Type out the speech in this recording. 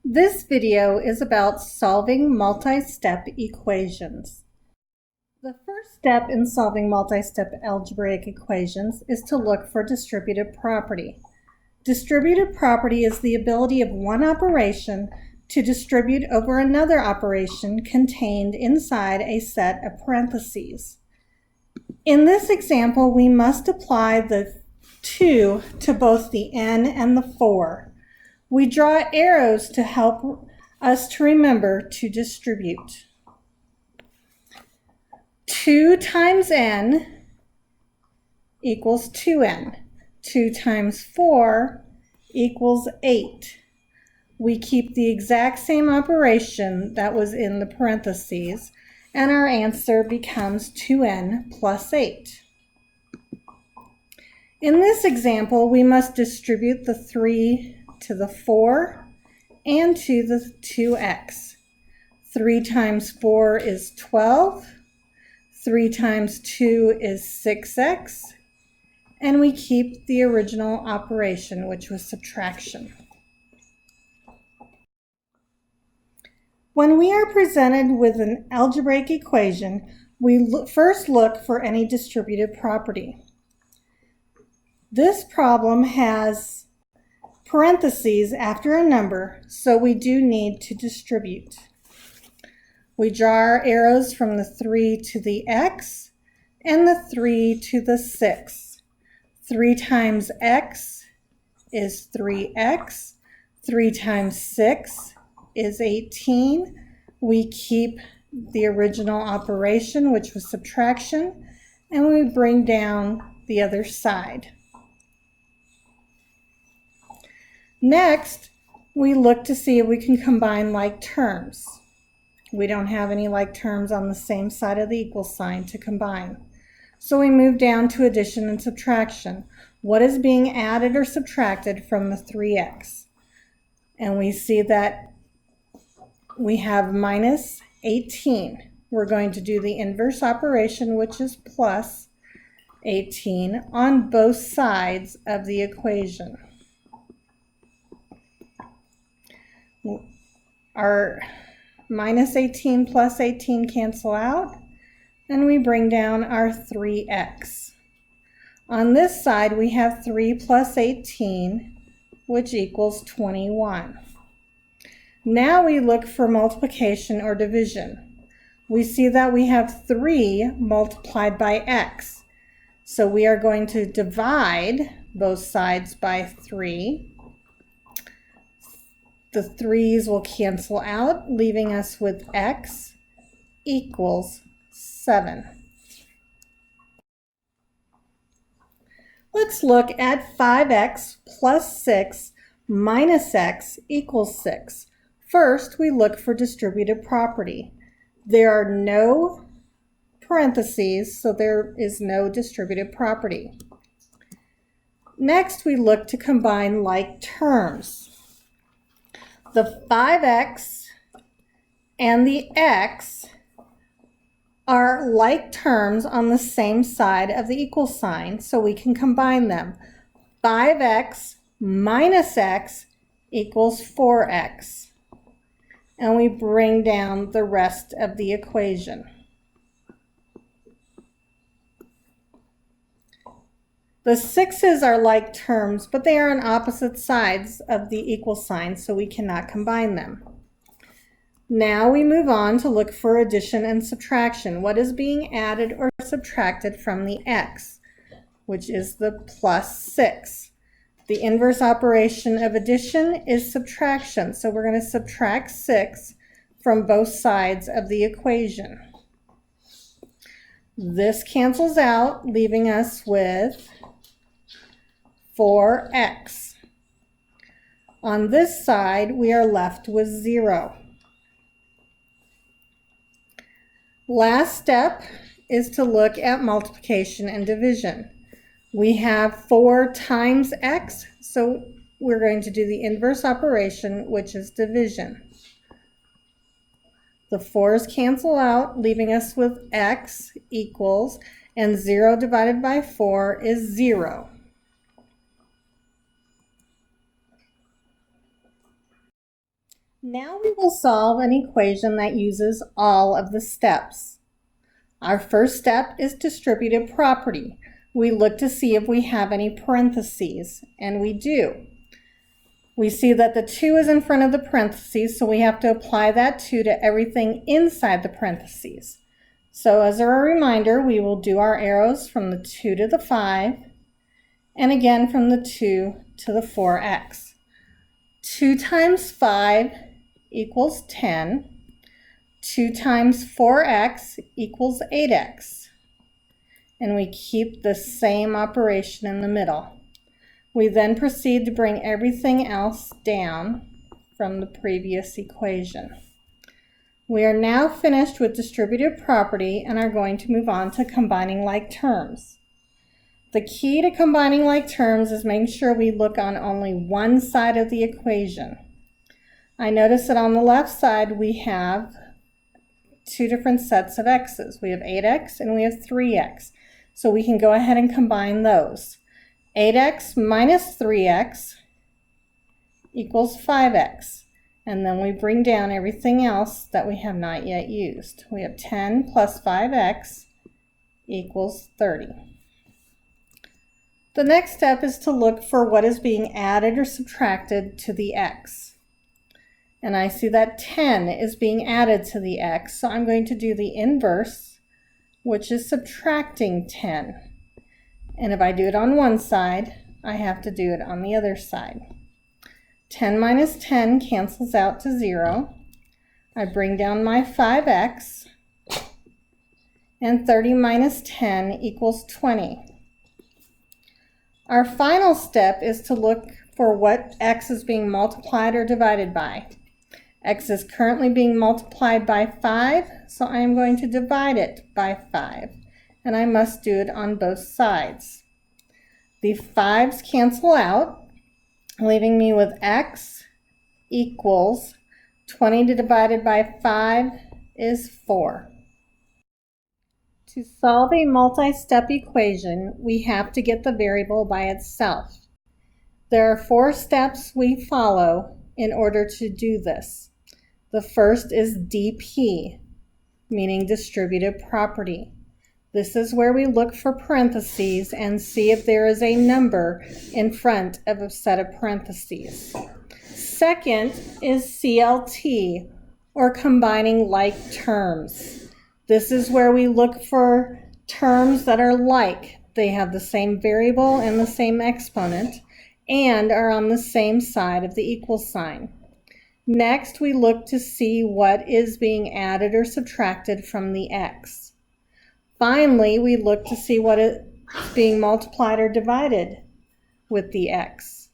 This video is about solving multi-step equations. The first step in solving multi-step algebraic equations is to look for distributive property. Distributive property is the ability of one operation to distribute over another operation contained inside a set of parentheses. In this example, we must apply the 2 to both the n and the 4. We draw arrows to help us to remember to distribute. 2 times n equals 2n. 2 times 4 equals 8. We keep the exact same operation that was in the parentheses, and our answer becomes 2n plus 8. In this example, we must distribute the 3 to the 4 and to the 2x. 3 times 4 is 12. 3 times 2 is 6x. And we keep the original operation, which was subtraction. When we are presented with an algebraic equation, we first look for any distributive property. This problem has parentheses after a number, so we do need to distribute. We draw our arrows from the 3 to the x and the 3 to the 6. 3 times x is 3x. 3 times 6 is 18. We keep the original operation, which was subtraction, and we bring down the other side. Next, we look to see if we can combine like terms. We don't have any like terms on the same side of the equal sign to combine. So we move down to addition and subtraction. What is being added or subtracted from the 3x? And we see that we have minus 18. We're going to do the inverse operation, which is plus 18 on both sides of the equation. Our minus 18 plus 18 cancel out, and we bring down our 3x. On this side, we have 3 plus 18, which equals 21. Now we look for multiplication or division. We see that we have 3 multiplied by x. So we are going to divide both sides by 3. The 3's will cancel out, leaving us with x equals 7. Let's look at 5x plus 6 minus x equals 6. First, we look for distributive property. There are no parentheses, so there is no distributive property. Next, we look to combine like terms. The 5x and the x are like terms on the same side of the equal sign, so we can combine them. 5x minus x equals 4x. And we bring down the rest of the equation. The 6's are like terms, but they are on opposite sides of the equal sign, so we cannot combine them. Now we move on to look for addition and subtraction. What is being added or subtracted from the x, which is the plus 6. The inverse operation of addition is subtraction, so we're going to subtract 6 from both sides of the equation. This cancels out, leaving us with 4x. On this side, we are left with 0. Last step is to look at multiplication and division. We have 4 times x, so we're going to do the inverse operation, which is division. The 4's cancel out, leaving us with x equals, and 0 divided by 4 is 0. Now we will solve an equation that uses all of the steps. Our first step is distributive property. We look to see if we have any parentheses, and we do. We see that the 2 is in front of the parentheses, so we have to apply that 2 to everything inside the parentheses. So as a reminder, we will do our arrows from the 2 to the 5, and again from the 2 to the 4x. 2 times 5 equals 10. 2 times 4x equals 8x. And we keep the same operation in the middle. We then proceed to bring everything else down from the previous equation. We are now finished with distributive property and are going to move on to combining like terms. The key to combining like terms is making sure we look on only one side of the equation. I notice that on the left side we have two different sets of x's. We have 8x and we have 3x. So we can go ahead and combine those. 8x minus 3x equals 5x. And then we bring down everything else that we have not yet used. We have 10 plus 5x equals 30. The next step is to look for what is being added or subtracted to the x. And I see that 10 is being added to the x, so I'm going to do the inverse, which is subtracting 10. And if I do it on one side, I have to do it on the other side. 10 minus 10 cancels out to 0. I bring down my 5x, and 30 minus 10 equals 20. Our final step is to look for what x is being multiplied or divided by. X is currently being multiplied by 5, so I am going to divide it by 5, and I must do it on both sides. The 5's cancel out, leaving me with x equals 20 divided by 5 is 4. To solve a multi-step equation, we have to get the variable by itself. There are 4 steps we follow in order to do this. The first is DP, meaning distributive property. This is where we look for parentheses and see if there is a number in front of a set of parentheses. Second is CLT, or combining like terms. This is where we look for terms that are like. They have the same variable and the same exponent and are on the same side of the equal sign. Next, we look to see what is being added or subtracted from the x. Finally, we look to see what is being multiplied or divided with the x.